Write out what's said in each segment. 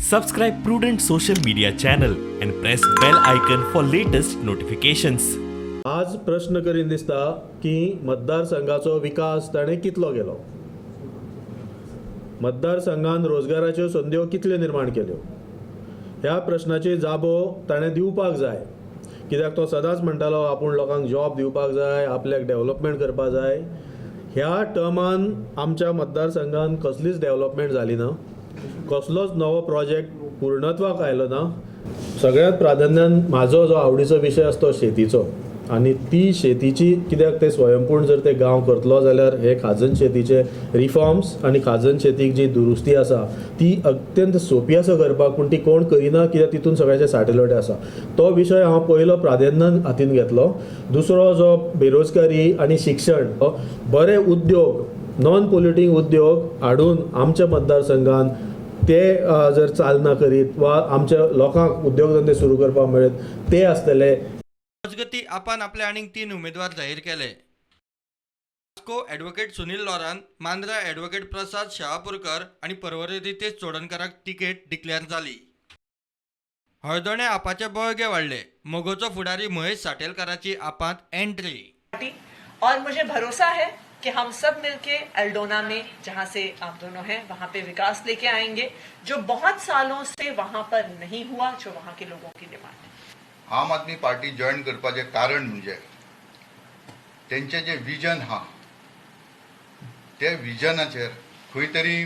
Subscribe Prudent social media channel and press bell icon for latest notifications. आज प्रश्न करीन दिसता की मतदारसंघाचो विकास ताणें कितलो केलो, मतदारसंघान रोजगाराच्यो संद्यो कितल्यो निर्माण केल्यो, ह्या प्रश्नाची जाबो ताणें दिवपाक जाय. कित्याक तो सदांच म्हणटालो आपूण लोकांक जॉब दिवपाक जाय, आपल्याक डेव्हलपमेंट करपाक जाय. ह्या टर्मान आमच्या मतदारसंघान कसलीच डेव्हलपमेंट जाली ना, कसलोच नवो प्रोजेक्ट पूर्णत्वाक आयलो ना. सगळ्यात प्राधान्यान म्हाजो जो आवडीचो विशय आसा तो शेतीचो, आनी ती शेतीची कित्याक ते स्वयंपूर्ण जर ते गांव करतलो जाल्यार हे खाजन शेतीचे रिफॉर्म्स आनी खाजन शेतीक जी दुरुस्ती आसा ती अत्यंत सोपी आसा करपाक, पूण ती कोण करिना कित्याक तितून सगळ्याचे साटेलोटे आसा. तो विशय हांव पयलो प्राधान्यान हातीन घेतलो. दुसरो जो बेरोजगारी आनी शिक्षण, बरे उद्योग, नॉन पोल्युटिंग उद्योग हाडून आमच्या मतदारसंघान ते जर चालना करीत वा आमच्या लोकांक उद्योगधंदे सुरू करपाक मेळत ते आसतले. राजगती आपान आपले आनीक 3 उमेदवार जाहीर केले. वास्को ॲडव्होकेट सुनील लोरान, मांद्रा ॲडव्होकेट प्रसाद शहापूरकर आणि पर्वरी रितेश चोडणकराक तिकेट डिक्लेअर झाली. हळदोणे आपाचे बळगे वाढले. मोगोचो फुडारी महेश साटेलकराची आपात एंट्री. और मुझे भरोसा है कि हम सब मिलके एल्डोना में, जहां से आप दोनों हैं, वहां पे विकास लेके आएंगे जो बहुत सालों से वहां पर नहीं हुआ, जो वहां के लोगों की डिमांड है. आम आदमी पार्टी जॉईन करपाचें कारण म्हणजे तेंचे जे विजन हा ते विजनाचेर खंय तरी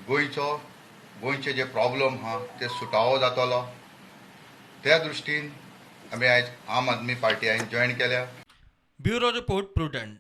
गोंयचे जे प्रॉब्लेम हा ते सुटावो जातलो. त्या दृश्टीन आमी आयज आम आदमी पार्टी जॉईन केल्या. Bureau report prudent.